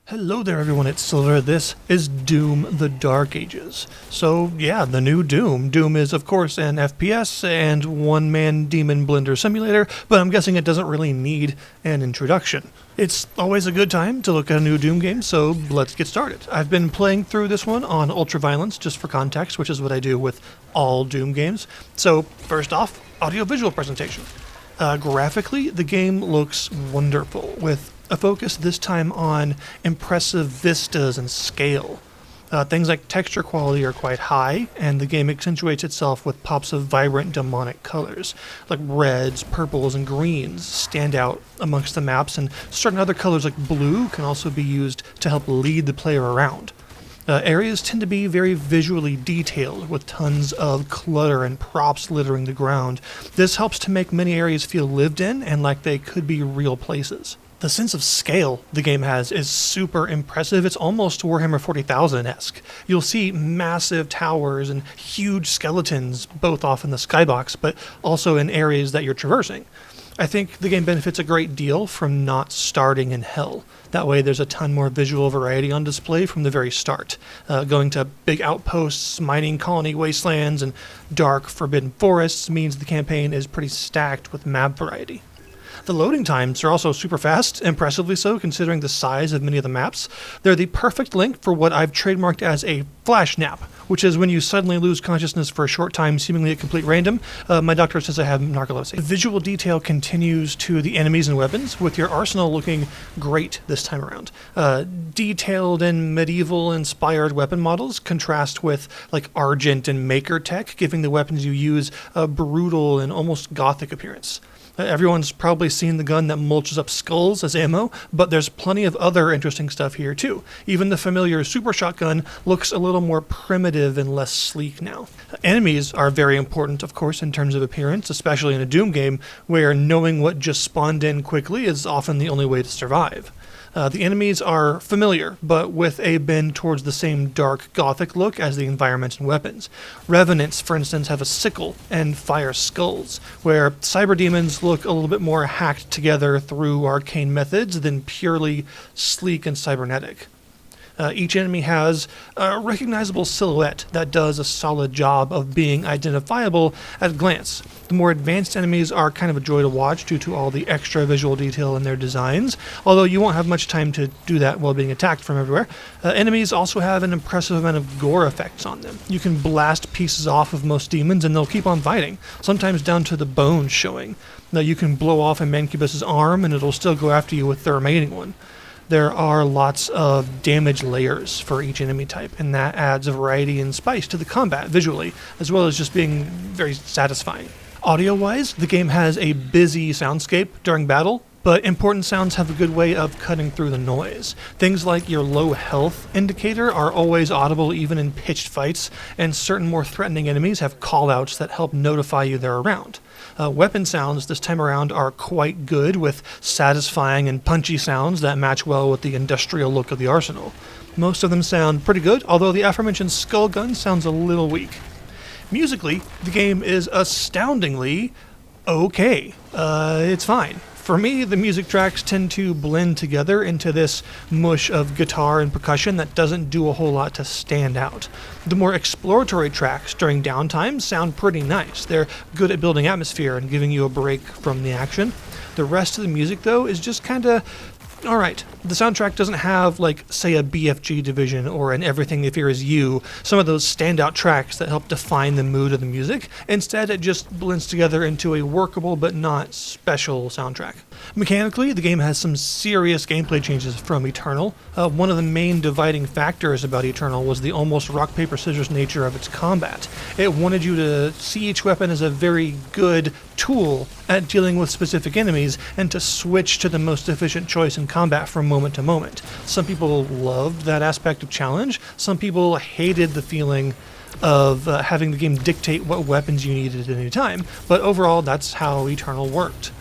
Hello there everyone, it's Silver. This is Doom the Dark Ages. So yeah, the new Doom. Doom is of course an FPS and one-man demon blender simulator, but I'm guessing it doesn't really need an introduction. It's always a good time to look at a new Doom game, so let's get started. I've been playing through this one on ultraviolence, just for context, which is what I do with all Doom games. So first off, audio-visual presentation. Graphically, the game looks wonderful, with a focus this time on impressive vistas and scale. Things like texture quality are quite high, and the game accentuates itself with pops of vibrant demonic colors, like reds, purples, and greens stand out amongst the maps, and certain other colors like blue can also be used to help lead the player around. Areas tend to be very visually detailed, with tons of clutter and props littering the ground. This helps to make many areas feel lived in and like they could be real places. The sense of scale the game has is super impressive. It's almost Warhammer 40,000-esque. You'll see massive towers and huge skeletons, both off in the skybox, but also in areas that you're traversing. I think the game benefits a great deal from not starting in hell. That way there's a ton more visual variety on display from the very start. Going to big outposts, mining colony wastelands, and dark forbidden forests means the campaign is pretty stacked with map variety. The loading times are also super fast, impressively so considering the size of many of the maps. They're the perfect length for what I've trademarked as a flash nap, which is when you suddenly lose consciousness for a short time, seemingly at complete random. My doctor says I have narcolepsy. The visual detail continues to the enemies and weapons, with your arsenal looking great this time around. Detailed and medieval-inspired weapon models contrast with like Argent and Maker tech, giving the weapons you use a brutal and almost Gothic appearance. Everyone's probably seen the gun that mulches up skulls as ammo, but there's plenty of other interesting stuff here too. Even the familiar super shotgun looks a little more primitive and less sleek now. Enemies are very important, of course, in terms of appearance, especially in a Doom game, where knowing what just spawned in quickly is often the only way to survive. The enemies are familiar, but with a bend towards the same dark Gothic look as the environments and weapons. Revenants, for instance, have a sickle and fire skulls, where cyber demons look a little bit more hacked together through arcane methods than purely sleek and cybernetic. Each enemy has a recognizable silhouette that does a solid job of being identifiable at a glance. The more advanced enemies are kind of a joy to watch due to all the extra visual detail in their designs, although you won't have much time to do that while being attacked from everywhere. Enemies also have an impressive amount of gore effects on them. You can blast pieces off of most demons and they'll keep on fighting, sometimes down to the bones showing. Now you can blow off a Mancubus's arm and it'll still go after you with the remaining one. There are lots of damage layers for each enemy type, and that adds a variety and spice to the combat visually, as well as just being very satisfying. Audio-wise, the game has a busy soundscape during battle, but important sounds have a good way of cutting through the noise. Things like your low health indicator are always audible even in pitched fights, and certain more threatening enemies have callouts that help notify you they're around. Weapon sounds this time around are quite good, with satisfying and punchy sounds that match well with the industrial look of the arsenal. Most of them sound pretty good, although the aforementioned skull gun sounds a little weak. Musically, the game is astoundingly okay. It's fine. For me, the music tracks tend to blend together into this mush of guitar and percussion that doesn't do a whole lot to stand out. The more exploratory tracks during downtime sound pretty nice. They're good at building atmosphere and giving you a break from the action. The rest of the music, though, is just kinda alright. The soundtrack doesn't have, like, say, a BFG division or an Everything They Fear Is You, some of those standout tracks that help define the mood of the music. Instead, it just blends together into a workable but not special soundtrack. Mechanically, the game has some serious gameplay changes from Eternal. One of the main dividing factors about Eternal was the almost rock-paper-scissors nature of its combat. It wanted you to see each weapon as a very good tool at dealing with specific enemies, and to switch to the most efficient choice in combat from moment to moment. Some people loved that aspect of challenge. Some people hated the feeling of having the game dictate what weapons you needed at any time, but overall that's how Eternal worked.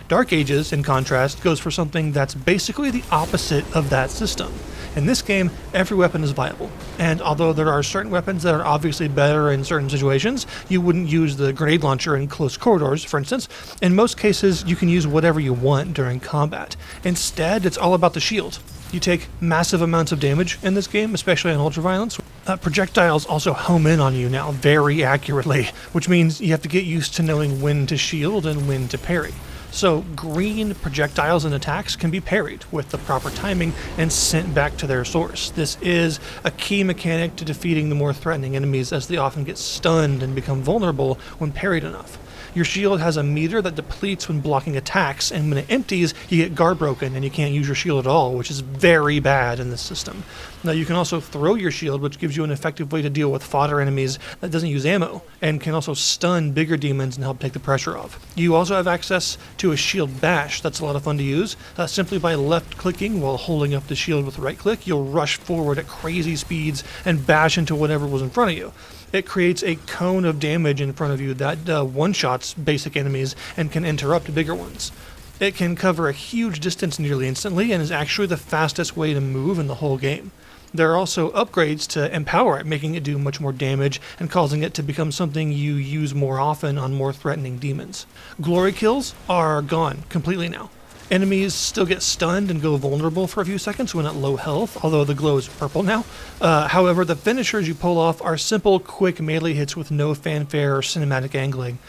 Dark Ages, in contrast, goes for something that's basically the opposite of that system. In this game, every weapon is viable, and although there are certain weapons that are obviously better in certain situations, you wouldn't use the grenade launcher in close corridors, for instance. In most cases, you can use whatever you want during combat. Instead, it's all about the shield. You take massive amounts of damage in this game, especially on ultraviolence. Projectiles also home in on you now very accurately, which means you have to get used to knowing when to shield and when to parry. So green projectiles and attacks can be parried with the proper timing and sent back to their source. This is a key mechanic to defeating the more threatening enemies, as they often get stunned and become vulnerable when parried enough. Your shield has a meter that depletes when blocking attacks, and when it empties, you get guard broken and you can't use your shield at all, which is very bad in this system. Now you can also throw your shield, which gives you an effective way to deal with fodder enemies that doesn't use ammo, and can also stun bigger demons and help take the pressure off. You also have access to a shield bash that's a lot of fun to use. Simply by left clicking while holding up the shield with right click, you'll rush forward at crazy speeds and bash into whatever was in front of you. It creates a cone of damage in front of you that one-shots basic enemies and can interrupt bigger ones. It can cover a huge distance nearly instantly and is actually the fastest way to move in the whole game. There are also upgrades to empower it, making it do much more damage and causing it to become something you use more often on more threatening demons. Glory kills are gone completely now. Enemies still get stunned and go vulnerable for a few seconds when at low health, although the glow is purple now. However, the finishers you pull off are simple, quick melee hits with no fanfare or cinematic angling.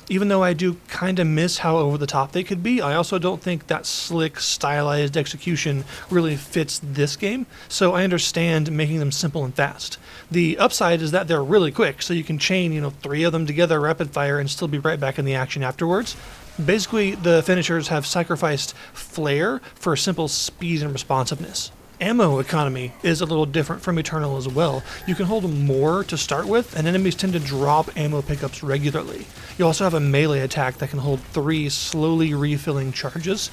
Even though I do kinda miss how over the top they could be, I also don't think that slick, stylized execution really fits this game, so I understand making them simple and fast. The upside is that they're really quick, so you can chain, 3 of them together rapid fire and still be right back in the action afterwards. Basically, the finishers have sacrificed flair for simple speed and responsiveness. Ammo economy is a little different from Eternal as well. You can hold more to start with, and enemies tend to drop ammo pickups regularly. You also have a melee attack that can hold 3 slowly refilling charges.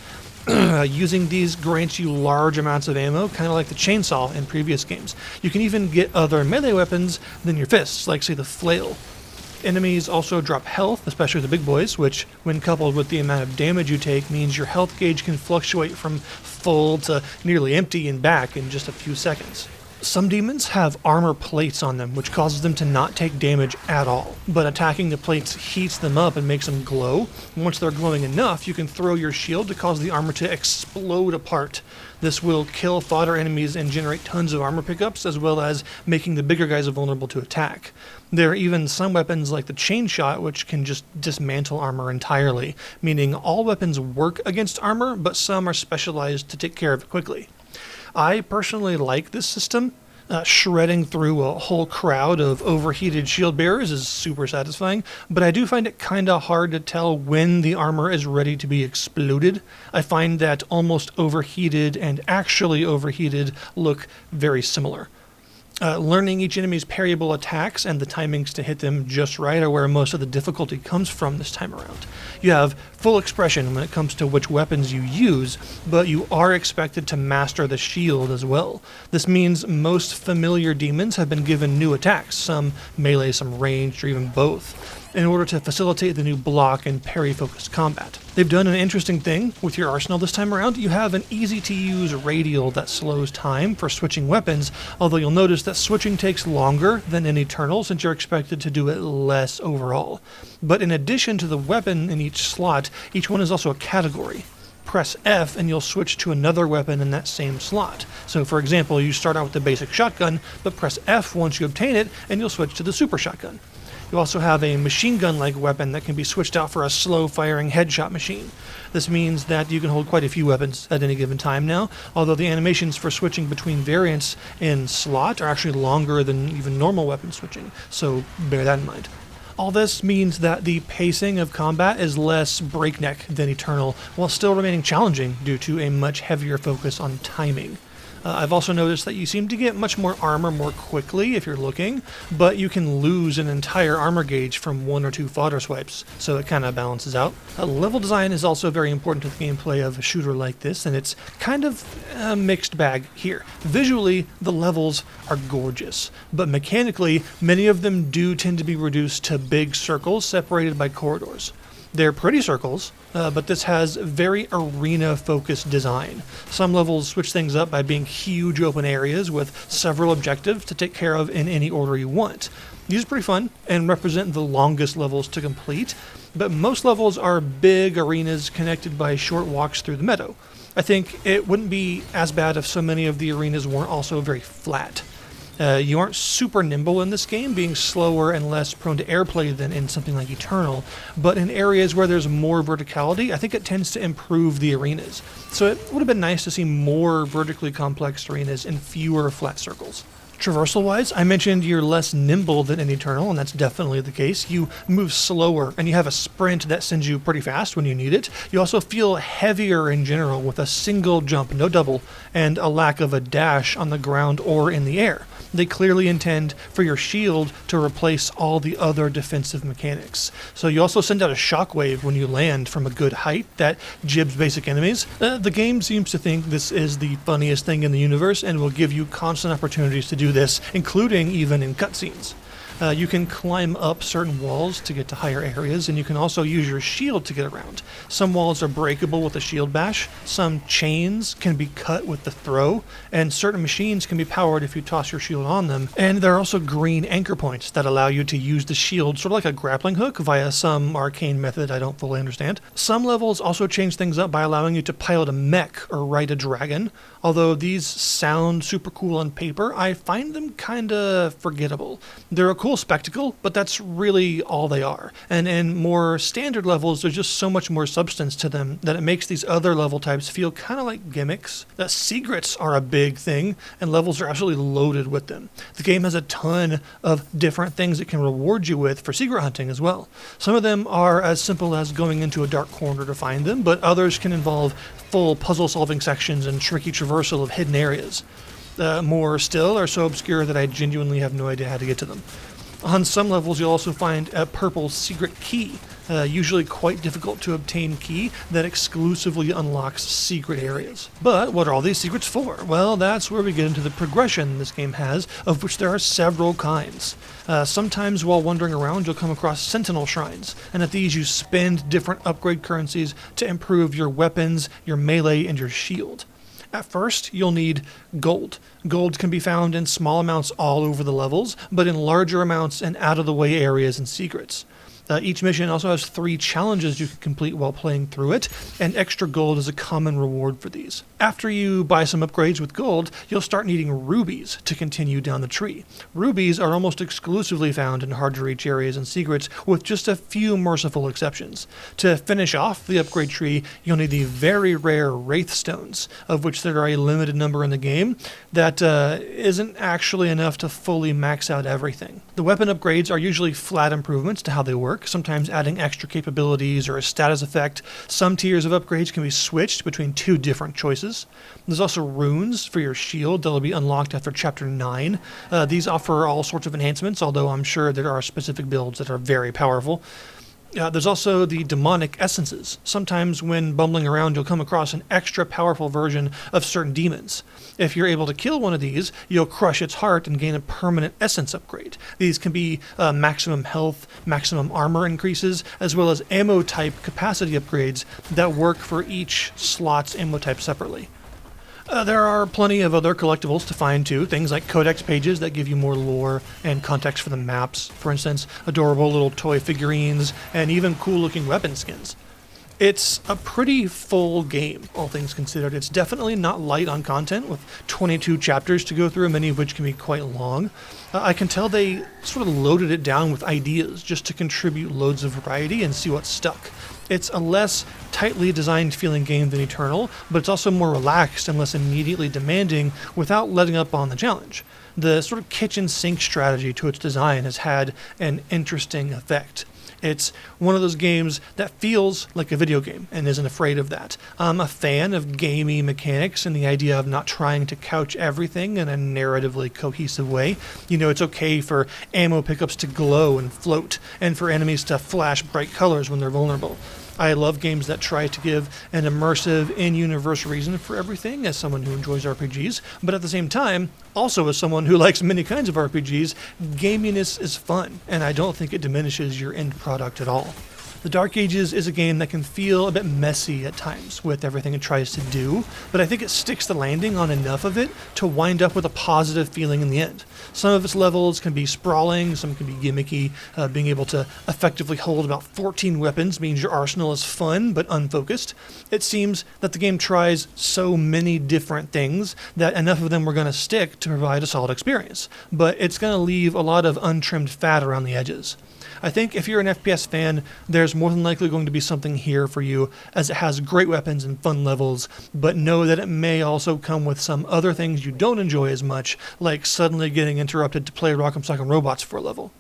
Using these grants you large amounts of ammo, kind of like the chainsaw in previous games. You can even get other melee weapons than your fists, like say the flail. Enemies also drop health, especially the big boys, which, when coupled with the amount of damage you take, means your health gauge can fluctuate from full to nearly empty and back in just a few seconds. Some demons have armor plates on them, which causes them to not take damage at all, but attacking the plates heats them up and makes them glow. Once they're glowing enough, you can throw your shield to cause the armor to explode apart. This will kill fodder enemies and generate tons of armor pickups, as well as making the bigger guys vulnerable to attack. There are even some weapons like the chain shot, which can just dismantle armor entirely, meaning all weapons work against armor, but some are specialized to take care of it quickly. I personally like this system. Shredding through a whole crowd of overheated shield bearers is super satisfying, but I do find it kinda hard to tell when the armor is ready to be exploded. I find that almost overheated and actually overheated look very similar. Learning each enemy's parryable attacks and the timings to hit them just right are where most of the difficulty comes from this time around. You have full expression when it comes to which weapons you use, but you are expected to master the shield as well. This means most familiar demons have been given new attacks, some melee, some ranged, or even both, in order to facilitate the new block and parry-focused combat. They've done an interesting thing with your arsenal this time around. You have an easy-to-use radial that slows time for switching weapons, although you'll notice that switching takes longer than in Eternal since you're expected to do it less overall. But in addition to the weapon in each slot, each one is also a category. Press F and you'll switch to another weapon in that same slot. So for example, you start out with the basic shotgun, but press F once you obtain it and you'll switch to the super shotgun. You also have a machine gun-like weapon that can be switched out for a slow-firing headshot machine. This means that you can hold quite a few weapons at any given time now, although the animations for switching between variants in slot are actually longer than even normal weapon switching, so bear that in mind. All this means that the pacing of combat is less breakneck than Eternal, while still remaining challenging due to a much heavier focus on timing. I've also noticed that you seem to get much more armor more quickly if you're looking, but you can lose an entire armor gauge from 1 or 2 fodder swipes, so it kind of balances out. Level design is also very important to the gameplay of a shooter like this, and it's kind of a mixed bag here. Visually, the levels are gorgeous, but mechanically, many of them do tend to be reduced to big circles separated by corridors. They're pretty circles, but this has very arena-focused design. Some levels switch things up by being huge open areas with several objectives to take care of in any order you want. These are pretty fun and represent the longest levels to complete, but most levels are big arenas connected by short walks through the meadow. I think it wouldn't be as bad if so many of the arenas weren't also very flat. You aren't super nimble in this game, being slower and less prone to airplay than in something like Eternal, but in areas where there's more verticality, I think it tends to improve the arenas. So it would have been nice to see more vertically complex arenas and fewer flat circles. Traversal-wise, I mentioned you're less nimble than in Eternal, and that's definitely the case. You move slower, and you have a sprint that sends you pretty fast when you need it. You also feel heavier in general with a single jump, no double, and a lack of a dash on the ground or in the air. They clearly intend for your shield to replace all the other defensive mechanics. So you also send out a shockwave when you land from a good height that jibs basic enemies. The game seems to think this is the funniest thing in the universe and will give you constant opportunities to do this, including even in cutscenes. You can climb up certain walls to get to higher areas, and you can also use your shield to get around. Some walls are breakable with a shield bash, some chains can be cut with the throw, and certain machines can be powered if you toss your shield on them. And there are also green anchor points that allow you to use the shield sort of like a grappling hook via some arcane method I don't fully understand. Some levels also change things up by allowing you to pilot a mech or ride a dragon. Although these sound super cool on paper, I find them kinda forgettable. They're a cool spectacle, but that's really all they are. And in more standard levels, there's just so much more substance to them that it makes these other level types feel kind of like gimmicks. Secrets are a big thing, and levels are absolutely loaded with them. The game has a ton of different things it can reward you with for secret hunting as well. Some of them are as simple as going into a dark corner to find them, but others can involve full puzzle-solving sections and tricky traversal of hidden areas. More still are so obscure that I genuinely have no idea how to get to them. On some levels, you'll also find a purple secret key, usually quite difficult to obtain key that exclusively unlocks secret areas. But what are all these secrets for? Well, that's where we get into the progression this game has, of which there are several kinds. Sometimes while wandering around, you'll come across sentinel shrines, and at these you spend different upgrade currencies to improve your weapons, your melee, and your shield. At first, you'll need gold. Gold can be found in small amounts all over the levels, but in larger amounts in out-of-the-way areas and secrets. Each mission also has 3 challenges you can complete while playing through it, and extra gold is a common reward for these. After you buy some upgrades with gold, you'll start needing rubies to continue down the tree. Rubies are almost exclusively found in hard-to-reach areas and secrets, with just a few merciful exceptions. To finish off the upgrade tree, you'll need the very rare Wraith Stones, of which there are a limited number in the game, that isn't actually enough to fully max out everything. The weapon upgrades are usually flat improvements to how they work, sometimes adding extra capabilities or a status effect. Some tiers of upgrades can be switched between 2 different choices. There's also runes for your shield that'll be unlocked after Chapter 9. These offer all sorts of enhancements, although I'm sure there are specific builds that are very powerful. There's also the demonic essences. Sometimes when bumbling around, you'll come across an extra powerful version of certain demons. If you're able to kill one of these, you'll crush its heart and gain a permanent essence upgrade. These can be maximum health, maximum armor increases, as well as ammo type capacity upgrades that work for each slot's ammo type separately. There are plenty of other collectibles to find too, things like codex pages that give you more lore and context for the maps, for instance, adorable little toy figurines, and even cool looking weapon skins. It's a pretty full game, all things considered. It's definitely not light on content, with 22 chapters to go through, many of which can be quite long. I can tell they sort of loaded it down with ideas just to contribute loads of variety and see what stuck. It's a less tightly designed feeling game than Eternal, but it's also more relaxed and less immediately demanding without letting up on the challenge. The sort of kitchen sink strategy to its design has had an interesting effect. It's one of those games that feels like a video game and isn't afraid of that. I'm a fan of gamey mechanics and the idea of not trying to couch everything in a narratively cohesive way. You know, it's okay for ammo pickups to glow and float, and for enemies to flash bright colors when they're vulnerable. I love games that try to give an immersive, in-universe reason for everything, as someone who enjoys RPGs, but at the same time, also as someone who likes many kinds of RPGs, gaminess is fun, and I don't think it diminishes your end product at all. The Dark Ages is a game that can feel a bit messy at times with everything it tries to do, but I think it sticks the landing on enough of it to wind up with a positive feeling in the end. Some of its levels can be sprawling, some can be gimmicky. Being able to effectively hold about 14 weapons means your arsenal is fun but unfocused. It seems that the game tries so many different things that enough of them were going to stick to provide a solid experience, but it's going to leave a lot of untrimmed fat around the edges. I think if you're an FPS fan, there's more than likely going to be something here for you, as it has great weapons and fun levels, but know that it may also come with some other things you don't enjoy as much, like suddenly getting interrupted to play Rock'em Sock'em Robots for a level.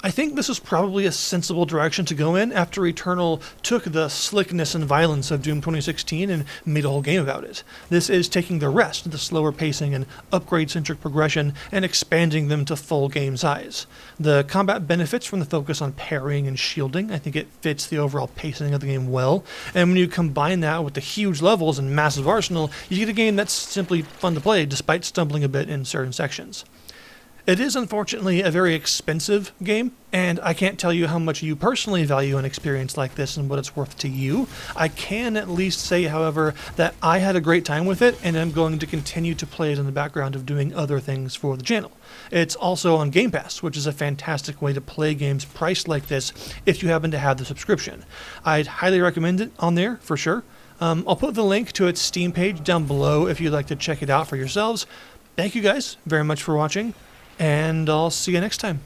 I think this is probably a sensible direction to go in after Eternal took the slickness and violence of Doom 2016 and made a whole game about it. This is taking the rest, the slower pacing and upgrade-centric progression, and expanding them to full game size. The combat benefits from the focus on parrying and shielding. I think it fits the overall pacing of the game well, and when you combine that with the huge levels and massive arsenal, you get a game that's simply fun to play despite stumbling a bit in certain sections. It is unfortunately a very expensive game, and I can't tell you how much you personally value an experience like this and what it's worth to you. I can at least say, however, that I had a great time with it, and I'm going to continue to play it in the background of doing other things for the channel. It's also on Game Pass, which is a fantastic way to play games priced like this if you happen to have the subscription. I'd highly recommend it on there, for sure. I'll put the link to its Steam page down below if you'd like to check it out for yourselves. Thank you guys very much for watching, and I'll see you next time.